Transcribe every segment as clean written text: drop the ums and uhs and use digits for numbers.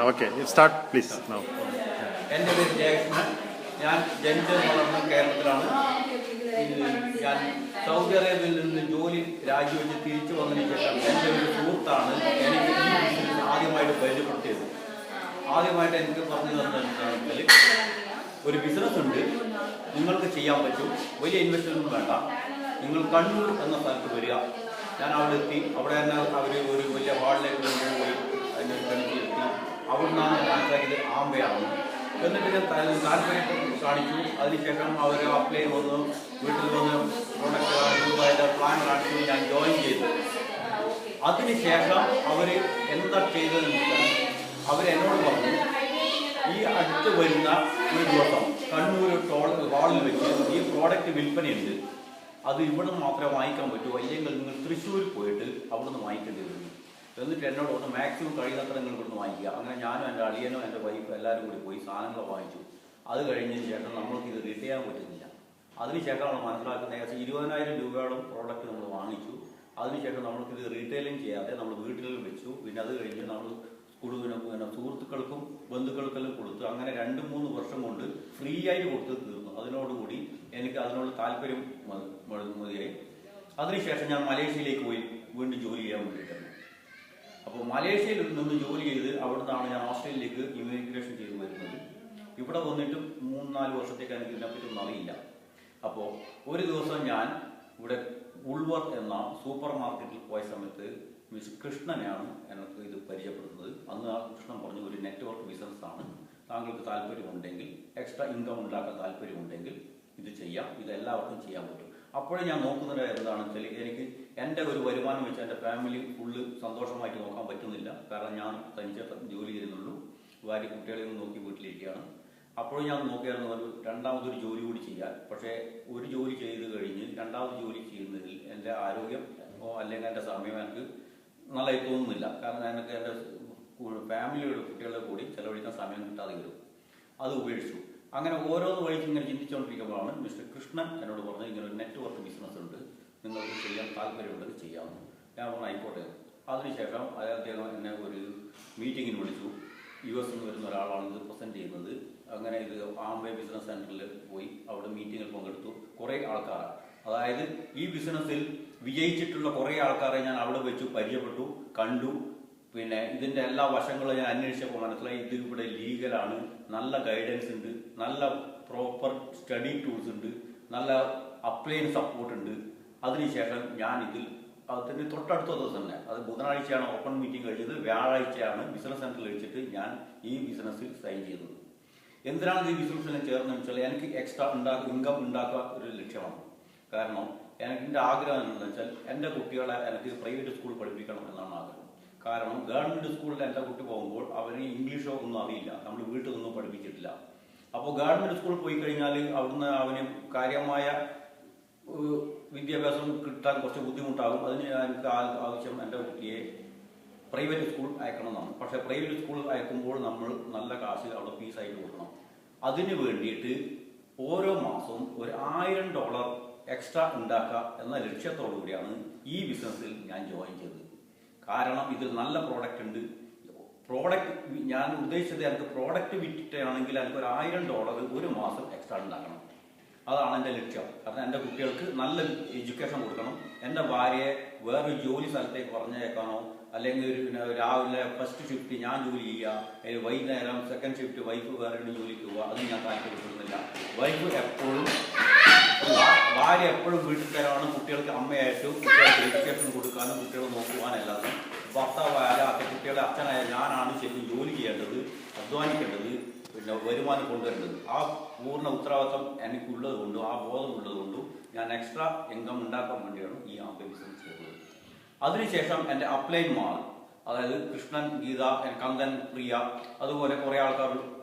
Okay start please. എൻ്റെ പേര് ജയകൃഷ്ണൻ. ഞാൻ ജനിച്ച് വളർന്ന കേരളത്തിലാണ്. ഞാൻ സൗദി അറേബ്യയിൽ നിന്ന് ജോലി രാജിവെച്ച് തിരിച്ചു വന്നതിന് ശേഷം എൻ്റെ ഒരു സുഹൃത്താണ് എനിക്ക് ഈ ബിസിനസ് ആദ്യമായിട്ട് പരിചയപ്പെടുത്തിയത്. ആദ്യമായിട്ട് എനിക്ക് പറഞ്ഞു തന്നതെന്താണെന്ന് വെച്ചാൽ, ഒരു ബിസിനസ് ഉണ്ട്, നിങ്ങൾക്ക് ചെയ്യാൻ പറ്റും, വലിയ ഇൻവെസ്റ്റ്മെൻറ്റ് വേണ്ട, നിങ്ങൾ കണ്ണൂർ എന്ന സ്ഥലത്ത് വരിക. ഞാൻ അവിടെ എത്തി. അവിടെ തന്നെ അവർ ഒരു വലിയ ഹാളിലേക്ക് കൊണ്ടുപോയി അതിനെ ക്ഷണിച്ചെത്തി. അവിടെ നിന്നാണ് ഞാൻ മനസ്സിലാക്കിയത് ആമ്പയാണ്. എന്നിട്ട് ഞാൻ താല്പര്യം കാണിച്ചു. അതിനുശേഷം അവർ അപ്ലൈ വന്ന് വീട്ടിൽ വന്ന് പ്രൊഡക്റ്റ് കാണിച്ചു, അതിൻ്റെ പ്ലാൻ കാണിച്ചു. ഞാൻ ജോയിൻ ചെയ്തു. അതിനുശേഷം അവർ എന്താ ചെയ്തതെന്ന് വെച്ചാൽ, അവരെന്നോട് പറഞ്ഞു, ഈ അടുത്ത് വരുന്ന ഒരു ദിവസം കണ്ണൂർ ഹാളിൽ വെച്ച് ഈ പ്രോഡക്റ്റ് വിൽപ്പനയുണ്ട്, അത് ഇവിടെ നിന്ന് മാത്രമേ വാങ്ങിക്കാൻ പറ്റൂ, അല്ലെങ്കിൽ നിങ്ങൾ തൃശ്ശൂർ പോയിട്ട് അവിടെ നിന്ന് വാങ്ങിക്കേണ്ടി വരും. എന്നിട്ട് എന്നോട് ഒന്ന് മാക്സിമം കഴിയുന്നത്ര നിങ്ങൾ ഇവിടുന്ന് വാങ്ങിക്കുക. അങ്ങനെ ഞാനും എൻ്റെ അളിയനും എൻ്റെ വൈഫ് എല്ലാവരും കൂടി പോയി സാധനങ്ങൾ വാങ്ങിച്ചു. അത് കഴിഞ്ഞതിന് ശേഷം നമ്മൾക്ക് ഇത് റിട്ടേൺ ചെയ്യാൻ പറ്റുന്നില്ല. അതിനുശേഷം നമ്മൾ മനസ്സിലാക്കുന്ന ഏകദേശം 20,000 രൂപയോളം പ്രോഡക്റ്റ് നമ്മൾ വാങ്ങിച്ചു. അതിനുശേഷം നമ്മൾക്കിത് റീറ്റെയിലിംഗ് ചെയ്യാതെ നമ്മൾ വീട്ടിൽ വെച്ചു. പിന്നെ അത് കഴിഞ്ഞ് നമ്മൾ സുഹൃത്തുക്കൾക്കും ബന്ധുക്കൾക്കെല്ലാം കൊടുത്തു. അങ്ങനെ 2-3 വർഷം കൊണ്ട് ഫ്രീ ആയിട്ട് കൊടുത്ത് തീർന്നു. അതിനോടുകൂടി എനിക്ക് അതിനോട് താല്പര്യം മതിയായി. അതിനുശേഷം ഞാൻ മലേഷ്യയിലേക്ക് പോയി വീണ്ടും ജോലി ചെയ്യാൻ വേണ്ടിയിട്ടാണ്. അപ്പോൾ മലേഷ്യയിൽ നിന്ന് ജോലി ചെയ്ത് അവിടെ നിന്നാണ് ഞാൻ ഓസ്ട്രേലിയയിലേക്ക് ഇമിഗ്രേഷൻ ചെയ്ത് വരുന്നത്. ഇവിടെ വന്നിട്ട് 3-4 വർഷത്തേക്ക് എനിക്ക് ഇതിനെപ്പറ്റി ഒന്നും അറിയില്ല. അപ്പോൾ ഒരു ദിവസം ഞാൻ ഇവിടെ ഉൾവർത്ത് എന്ന സൂപ്പർ മാർക്കറ്റിൽ പോയ സമയത്ത് മിസ് കൃഷ്ണനെയാണ് എനിക്ക് ഇത് പരിചയപ്പെടുന്നത്. അന്ന് ആ കൃഷ്ണൻ പറഞ്ഞു, ഒരു നെറ്റ്വർക്ക് ബിസിനസ്സാണ്, താങ്കൾക്ക് താല്പര്യമുണ്ടെങ്കിൽ, എക്സ്ട്രാ ഇൻകം ഉണ്ടാക്കാൻ താല്പര്യമുണ്ടെങ്കിൽ ഇത് ചെയ്യാം, ഇത് എല്ലാവർക്കും ചെയ്യാൻ പറ്റും. അപ്പോഴും ഞാൻ നോക്കുന്നത് എന്താണെന്ന് വെച്ചാൽ, എനിക്ക് എൻ്റെ ഒരു വരുമാനം വെച്ച് എൻ്റെ ഫാമിലി ഫുള്ള് സന്തോഷമായിട്ട് നോക്കാൻ പറ്റുന്നില്ല. കാരണം ഞാൻ തനിച്ച് ജോലി ചെയ്യുന്നുള്ളൂ, ഭാര്യ കുട്ടികളെയും നോക്കി വീട്ടിലിരിക്കുകയാണ്. അപ്പോഴും ഞാൻ നോക്കിയായിരുന്നു ഒരു രണ്ടാമതൊരു ജോലി കൂടി ചെയ്യാൻ. പക്ഷേ ഒരു ജോലി ചെയ്ത് കഴിഞ്ഞ് രണ്ടാമത് ജോലി ചെയ്യുന്നതിൽ എൻ്റെ ആരോഗ്യം അല്ലെങ്കിൽ എൻ്റെ സമയം എനിക്ക് നല്ലതായി തോന്നുന്നില്ല. കാരണം എനിക്ക് എൻ്റെ ഫാമിലിയുടെ കുട്ടികളുടെ കൂടി ചിലവഴിക്കാൻ സമയം കിട്ടാതെ വരും. അത് ഉപേക്ഷിച്ചു. അങ്ങനെ ഓരോന്ന് വഴിക്ക് ഇങ്ങനെ ചിന്തിച്ചുകൊണ്ടിരിക്കുമ്പോഴാണ് മിസ്റ്റർ കൃഷ്ണൻ എന്നോട് പറഞ്ഞത്, ഇങ്ങനെ ഒരു നെറ്റ്വർക്ക് ബിസിനസ് ഉണ്ട്, നിങ്ങൾക്ക് ചെയ്യാൻ താല്പര്യമുണ്ടെങ്കിൽ ചെയ്യാമെന്ന്. ഞാൻ പറഞ്ഞു ആയിക്കോട്ടെ. അതിനുശേഷം അദ്ദേഹം എന്നെ ഒരു മീറ്റിങ്ങിന് വിളിച്ചു. US നിന്ന് വരുന്ന ഒരാളാണ് ഇത് പ്രസൻറ്റ് ചെയ്യുന്നത്. അങ്ങനെ ഇത് ആംബേ ബിസിനസ് സെൻറ്ററിൽ പോയി അവിടെ മീറ്റിങ്ങിൽ പങ്കെടുത്തു. കുറേ ആൾക്കാർ, അതായത് ഈ ബിസിനസ്സിൽ വിജയിച്ചിട്ടുള്ള കുറേ ആൾക്കാരെ ഞാൻ അവിടെ വെച്ചു പരിചയപ്പെട്ടു, കണ്ടു. പിന്നെ ഇതിൻ്റെ എല്ലാ വശങ്ങളും ഞാൻ അന്വേഷിച്ചപ്പോൾ മനസ്സിലായി, ഇത് ഇവിടെ ലീഗലാണ്, നല്ല ഗൈഡൻസ് ഉണ്ട്, നല്ല പ്രോപ്പർ സ്റ്റഡി ടൂൾസ് ഉണ്ട്, നല്ല അപ്ലൈൻ സപ്പോർട്ട് ഉണ്ട്. അതിനുശേഷം ഞാൻ ഇതിൽ അതിന് തൊട്ടടുത്ത ദിവസം തന്നെ, അത് ബുധനാഴ്ചയാണ് ഓപ്പൺ മീറ്റിംഗ് കഴിഞ്ഞത്, വ്യാഴാഴ്ചയാണ് ബിസിനസ് സെൻറ്ററിൽ വെച്ചിട്ട് ഞാൻ ഈ ബിസിനസ്സിൽ സൈൻ ചെയ്തത്. എന്തിനാണ് ഈ ബിസിനസ്സിൽ ചേർന്ന് വെച്ചാൽ, എനിക്ക് എക്സ്ട്രാ ഇൻകം ഉണ്ടാക്കുക ഒരു ലക്ഷ്യമാണ്. കാരണം എൻ്റെ ആഗ്രഹം എന്താണെന്ന് വെച്ചാൽ, എൻ്റെ കുട്ടികളെ എനിക്ക് പ്രൈവറ്റ് സ്കൂൾ പഠിപ്പിക്കണം എന്നാണ് ആഗ്രഹം. കാരണം ഗവൺമെൻറ് സ്കൂളിൽ എൻ്റെ കുട്ടി പോകുമ്പോൾ അവന് ഇംഗ്ലീഷോ ഒന്നും അറിയില്ല, നമ്മൾ വീട്ടിൽ നിന്നും പഠിപ്പിച്ചിട്ടില്ല. അപ്പോൾ ഗവൺമെൻറ് സ്കൂളിൽ പോയി കഴിഞ്ഞാൽ അവിടുന്ന് അവന് കാര്യമായ വിദ്യാഭ്യാസം കിട്ടാൻ കുറച്ച് ബുദ്ധിമുട്ടാകും. അതിന് എനിക്ക് ആവശ്യം എൻ്റെ കുട്ടിയെ പ്രൈവറ്റ് സ്കൂൾ അയക്കണമെന്നാണ്. പക്ഷേ പ്രൈവറ്റ് സ്കൂൾ അയക്കുമ്പോൾ നമ്മൾ നല്ല കാശ് അവിടെ ഫീസായിട്ട് കൊടുക്കണം. അതിന് വേണ്ടിയിട്ട് ഓരോ മാസവും ഒരു $1000 എക്സ്ട്രാ ഉണ്ടാക്കുക എന്ന ലക്ഷ്യത്തോടു കൂടിയാണ് ഈ ബിസിനസ്സിൽ ഞാൻ ജോയിൻ ചെയ്തത്. കാരണം ഇതിൽ നല്ല പ്രോഡക്റ്റ് ഉണ്ട്. പ്രോഡക്റ്റ് ഞാൻ ഉദ്ദേശിച്ചത്, എനിക്ക് പ്രോഡക്റ്റ് വിറ്റിട്ടാണെങ്കിൽ എനിക്ക് ഒരു $1000 ഒരു മാസം എക്സ്ട്രാ ഉണ്ടാക്കണം. അതാണ് എൻ്റെ ലക്ഷ്യം. കാരണം എൻ്റെ കുട്ടികൾക്ക് നല്ല എഡ്യൂക്കേഷൻ കൊടുക്കണം. എൻ്റെ ഭാര്യയെ വേറൊരു ജോലി സ്ഥലത്തേക്ക് പറഞ്ഞേക്കാനോ, അല്ലെങ്കിൽ ഒരു രാവിലെ ഫസ്റ്റ് ഷിഫ്റ്റ് ഞാൻ ജോലി ചെയ്യുക, വൈകുന്നേരം സെക്കൻഡ് ഷിഫ്റ്റ് വൈഫ് വേറെ ജോലിക്ക് പോവുക, അതിന് ഞാൻ താല്പര്യപ്പെടുന്നില്ല. ഭാര്യ എപ്പോഴും വീട്ടിൽ തരാണ്, കുട്ടികൾക്ക് അമ്മയായിട്ടും കുട്ടികൾക്ക് എഡ്യൂക്കേഷൻ കൊടുക്കാനും കുട്ടികളെ നോക്കുവാനല്ലാതെ ഭർത്താവായ കുട്ടികളെ അച്ഛനായ ഞാനാണ് ശരിക്കും ജോലി ചെയ്യേണ്ടത്, അധ്വാനിക്കേണ്ടത്, പിന്നെ വരുമാനം കൊണ്ടുവരേണ്ടത്. ആ പൂർണ്ണ ഉത്തരവാദിത്വം എനിക്കുള്ളത് കൊണ്ടും ആ ബോധം ഉള്ളത് കൊണ്ടും ഞാൻ എക്സ്ട്രാ ഇൻകം ഉണ്ടാക്കാൻ വേണ്ടിയാണ് ഈ ആംബേ ബിസിനസ് ചെയ്തത്. അതിനുശേഷം എൻ്റെ അപ്ലൈൻ മാൾ, അതായത് കൃഷ്ണൻ, ഗീത, കന്ദൻ, പ്രിയ, അതുപോലെ കുറേ ആൾക്കാർ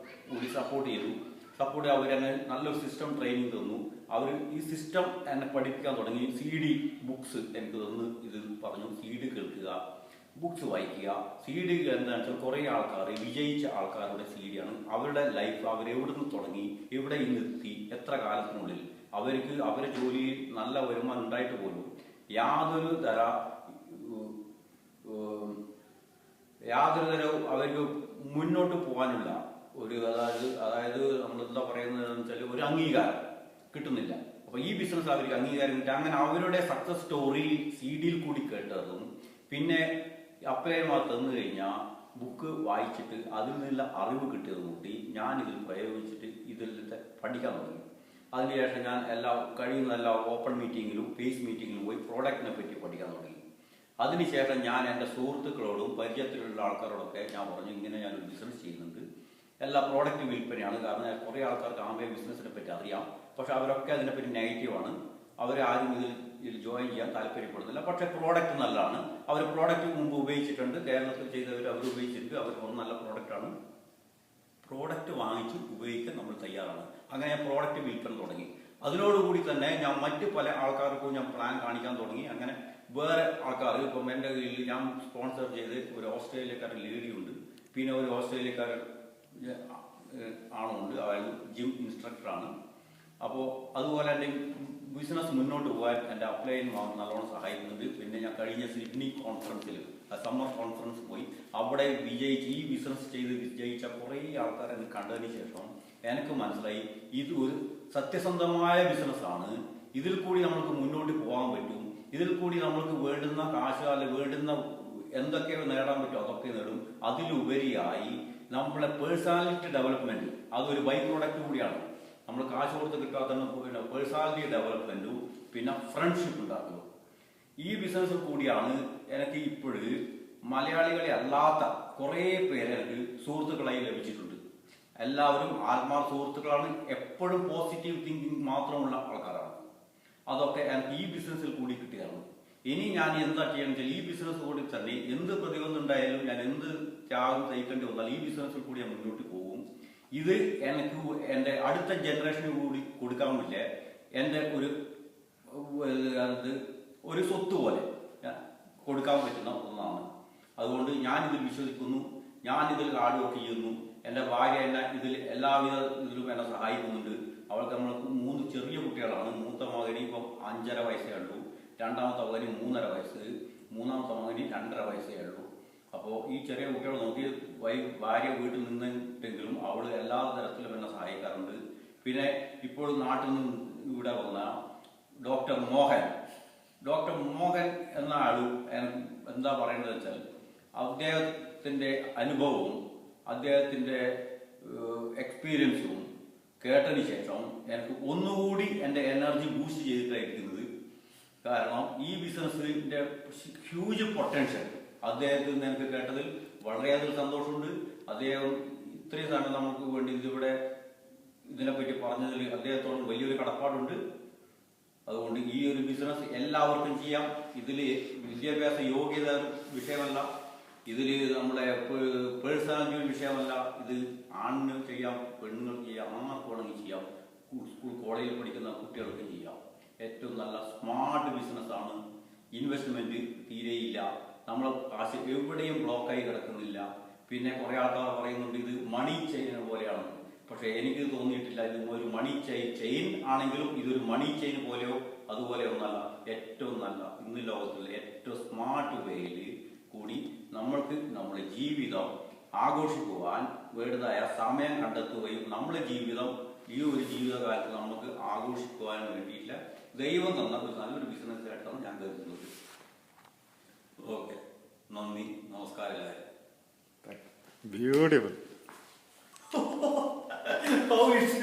കൂടി സപ്പോർട്ട് ചെയ്തു. അവരെന്നെ നല്ലൊരു സിസ്റ്റം ട്രെയിനിങ് തന്നു. അവർ ഈ സിസ്റ്റം എന്നെ പഠിപ്പിക്കാൻ തുടങ്ങി. CD ബുക്സ് എനിക്ക് തന്നു. ഇത് പറഞ്ഞു, CD കേൾക്കുക, ബുക്സ് വായിക്കുക. CD എന്താണെന്ന് വെച്ചാൽ കുറേ ആൾക്കാർ, വിജയിച്ച ആൾക്കാരുടെ CD ആണ്. അവരുടെ ലൈഫ്, അവരെവിടുന്ന് തുടങ്ങി എവിടെ ഇന്നെത്തി, എത്ര കാലത്തിനുള്ളിൽ അവർക്ക് അവരുടെ ജോലിയിൽ നല്ല വരുമാനം ഉണ്ടായിട്ട് പോലും യാതൊരു തര അവർക്ക് മുന്നോട്ട് പോകാനുള്ള അതായത് നമ്മൾ എന്താ പറയുന്നത് വെച്ചാൽ ഒരു അംഗീകാരം കിട്ടുന്നില്ല. അപ്പൊ ഈ ബിസിനസ് അവർക്ക് അംഗീകാരം കിട്ടുക, അങ്ങനെ അവരുടെ സക്സസ് സ്റ്റോറി CD കൂടി കേട്ടതും പിന്നെ അപ്ലൈമാർ തന്നു കഴിഞ്ഞാൽ ബുക്ക് വായിച്ചിട്ട് അതിൽ നിന്നുള്ള അറിവ് കിട്ടിയത് കൂടി ഞാൻ ഇതിൽ പ്രയോഗിച്ചിട്ട് ഇതിൽ പഠിക്കാൻ തുടങ്ങി. അതിനുശേഷം ഞാൻ കഴിയുന്ന എല്ലാ ഓപ്പൺ മീറ്റിങ്ങിലും പേസ് മീറ്റിങ്ങിലും പോയി പ്രോഡക്റ്റിനെ പറ്റി പഠിക്കാൻ തുടങ്ങി. അതിനുശേഷം ഞാൻ എൻ്റെ സുഹൃത്തുക്കളോടും പരിചയത്തിലുള്ള ആൾക്കാരോടൊക്കെ ഞാൻ പറഞ്ഞു, ഇങ്ങനെ ഞാനൊരു ബിസിനസ് ചെയ്യുന്നുണ്ട്, എല്ലാ പ്രോഡക്റ്റ് വിൽപ്പനയാണ്. കാരണം കുറേ ആൾക്കാർക്ക് ആംബേ ബിസിനസ്സിനെ പറ്റി അറിയാം, പക്ഷെ അവരൊക്കെ അതിനെപ്പറ്റി നെഗറ്റീവാണ്. അവരാരും ഇതിൽ ജോയിൻ ചെയ്യാൻ താല്പര്യപ്പെടുന്നില്ല. പക്ഷെ പ്രോഡക്റ്റ് നല്ലതാണ്, അവർ പ്രോഡക്റ്റ് മുമ്പ് ഉപയോഗിച്ചിട്ടുണ്ട്, കേരളത്തിൽ ചെയ്തവർ അവർ ഉപയോഗിച്ചിട്ടുണ്ട്, അവർ നല്ല പ്രോഡക്റ്റാണ്, പ്രോഡക്റ്റ് വാങ്ങിച്ച് ഉപയോഗിക്കാൻ നമ്മൾ തയ്യാറാണ്. അങ്ങനെ ഞാൻ പ്രോഡക്റ്റ് വിൽപ്പന തുടങ്ങി. അതിനോടുകൂടി തന്നെ ഞാൻ മറ്റ് പല ആൾക്കാർക്കും ഞാൻ പ്ലാൻ കാണിക്കാൻ തുടങ്ങി. അങ്ങനെ വേറെ ആൾക്കാർ ഇപ്പം എൻ്റെ കയ്യിൽ ഞാൻ സ്പോൺസർ ചെയ്ത് ഒരു ഓസ്ട്രേലിയക്കാരൻ ലേഡിയുണ്ട്, പിന്നെ ഒരു ഓസ്ട്രേലിയക്കാരൻ ആണുണ്ട്, അയാൾ ജിം ഇൻസ്ട്രക്ടറാണ്. അപ്പോൾ അതുപോലെ എൻ്റെ ബിസിനസ് മുന്നോട്ട് പോകാൻ എൻ്റെ അപ്ലൈൻ നല്ലോണം സഹായിക്കുന്നുണ്ട്. പിന്നെ ഞാൻ കഴിഞ്ഞ സിഡ്നി കോൺഫറൻസിൽ സമ്മർ കോൺഫറൻസ് പോയി, അവിടെ ഈ ബിസിനസ് ചെയ്ത് വിജയിച്ച കുറേ ആൾക്കാരെ കണ്ടതിന് ശേഷം എനിക്ക് മനസ്സിലായി ഇത് ഒരു സത്യസന്ധമായ ബിസിനസ്സാണ്. ഇതിൽ കൂടി നമുക്ക് മുന്നോട്ട് പോകാൻ പറ്റും. ഇതിൽ കൂടി നമ്മൾക്ക് വേണ്ടുന്ന കാശ് വേണ്ടുന്ന എന്തൊക്കെ നേടാൻ പറ്റും അതൊക്കെ നേടും. അതിലുപരിയായി നമ്മളെ പേഴ്സണാലിറ്റി ഡെവലപ്മെന്റ് അതൊരു ബൈ പ്രോഡക്റ്റ് കൂടിയാണ്. നമ്മൾ കാശ് കൊടുത്ത് കിട്ടാത്ത പേഴ്സണാലിറ്റി ഡെവലപ്മെന്റും പിന്നെ ഫ്രണ്ട്ഷിപ്പ് ഉണ്ടാക്കുക. ഈ ബിസിനസ്സിൽ കൂടിയാണ് എനിക്ക് ഇപ്പോഴും മലയാളികളെ അല്ലാത്ത കുറേ പേര് എനിക്ക് സുഹൃത്തുക്കളായി ലഭിച്ചിട്ടുണ്ട്. എല്ലാവരും ആത്മാർ സുഹൃത്തുക്കളാണ്, എപ്പോഴും പോസിറ്റീവ് തിങ്കിങ് മാത്രമുള്ള ആൾക്കാരാണ്. അതൊക്കെ എനിക്ക് ഈ ബിസിനസ്സിൽ കൂടി കിട്ടിയതാണ്. ഇനി ഞാൻ എന്താ ചെയ്യണമെന്ന് വെച്ചാൽ ഈ ബിസിനസ് കൂടി തന്നെ എന്ത് പ്രതിബന്ധം ഉണ്ടായാലും ഞാൻ എന്ത് ത്യാഗം സഹിക്കേണ്ടി വന്നാൽ ഈ ബിസിനസ്സിൽ കൂടി ഞാൻ മുന്നോട്ട് പോകും. ഇത് എനിക്ക് എൻ്റെ അടുത്ത ജനറേഷന് കൂടി കൊടുക്കാൻ പറ്റില്ല, എൻ്റെ ഒരു സ്വത്ത് പോലെ കൊടുക്കാൻ പറ്റുന്ന ഒന്നാണ്. അതുകൊണ്ട് ഞാനിതിൽ വിശ്വസിക്കുന്നു, ഞാനിതിൽ ഹാർഡ് വർക്ക് ചെയ്യുന്നു. എൻ്റെ ഭാര്യ എന്നെ ഇതിൽ എല്ലാവിധ ഇതിലും എന്നെ സഹായിക്കുന്നുണ്ട്. അവൾക്ക് നമ്മൾക്ക് 3 ചെറിയ കുട്ടികളാണ്. മൂത്ത മകന് ഇപ്പം 5.5 വയസ്സേ ഉള്ളൂ, രണ്ടാമത്തെ മകന് 3.5 വയസ്സ്, മൂന്നാമത്തെ മകന് 2.5 വയസ്സേ ഉള്ളൂ. അപ്പോൾ ഈ ചെറിയ കുട്ടികളെ നോക്കി ഭാര്യ വീട്ടിൽ നിന്നിട്ടെങ്കിലും അവൾ എല്ലാ തരത്തിലും എന്നെ സഹായിക്കാറുണ്ട്. പിന്നെ ഇപ്പോൾ നാട്ടിൽ നിന്ന് ഇവിടെ വന്ന ഡോക്ടർ മോഹൻ എന്ന ആള് എന്താ പറയേണ്ടത് വെച്ചാൽ അദ്ദേഹത്തിൻ്റെ അനുഭവവും അദ്ദേഹത്തിൻ്റെ എക്സ്പീരിയൻസും കേട്ടതിന് ശേഷം എനിക്ക് ഒന്നുകൂടി എൻ്റെ എനർജി ബൂസ്റ്റ് ചെയ്തിട്ടായിരിക്കുന്നത്. കാരണം ഈ ബിസിനസ്സിൻ്റെ ഹ്യൂജ് പൊട്ടൻഷ്യൽ അദ്ദേഹത്തിൽ നിന്ന് എനിക്ക് കേട്ടതിൽ വളരെയധികം സന്തോഷമുണ്ട്. അദ്ദേഹം ഇത്രയും സമയം നമുക്ക് വേണ്ടി ഇതിനെപ്പറ്റി പറഞ്ഞതിൽ അദ്ദേഹത്തോട് വലിയൊരു കടപ്പാടുണ്ട്. അതുകൊണ്ട് ഈ ഒരു ബിസിനസ് എല്ലാവർക്കും ചെയ്യാം. ഇതിൽ വിദ്യാഭ്യാസ യോഗ്യത വിഷയമല്ല, ഇതിൽ നമ്മുടെ പേഴ്സണാലിറ്റി വിഷയമല്ല. ഇത് ആണിന് ചെയ്യാം, പെണ്ണുങ്ങൾക്ക് ചെയ്യാം, ആർക്ക് വേണമെങ്കിൽ ചെയ്യാം, സ്കൂൾ കോളേജിൽ പഠിക്കുന്ന കുട്ടികൾക്കും ചെയ്യാം. ഏറ്റവും നല്ല സ്മാർട്ട് ബിസിനസ്സാണ്. ഇൻവെസ്റ്റ്മെന്റ് തീരെയില്ല, നമ്മളെ കാശ് എവിടെയും ബ്ലോക്കായി കിടക്കുന്നില്ല. പിന്നെ കുറെ ആൾക്കാർ പറയുന്നുണ്ട് ഇത് മണി ചെയിൻ പോലെയാണ്. പക്ഷെ എനിക്ക് തോന്നിയിട്ടില്ല ഇത് ഒരു മണി ചെയിൻ ആണെങ്കിലും ഇതൊരു മണി ചെയിൻ പോലെയോ അതുപോലെ ഒന്നല്ല. ഏറ്റവും നല്ല ഇന്ന് ലോകത്തിലെ ഏറ്റവും സ്മാർട്ട് വേയിൽ കൂടി നമ്മൾക്ക് നമ്മുടെ ജീവിതം ആഘോഷിക്കുവാൻ വേണ്ടതായ സമയം കണ്ടെത്തുകയും നമ്മുടെ ജീവിതം ഈ ഒരു ജീവിതകാലത്ത് നമുക്ക് ആഘോഷിക്കുവാൻ വേണ്ടിയില്ല ദൈവം തന്ന ഒരു നല്ലൊരു ബിസിനസ് ആയിട്ടാണ് ഞാൻ കരുതുന്നത്. ഓക്കെ, നന്ദി, നമസ്കാരം. ബ്യൂട്ടിഫുൾ. Oh, it's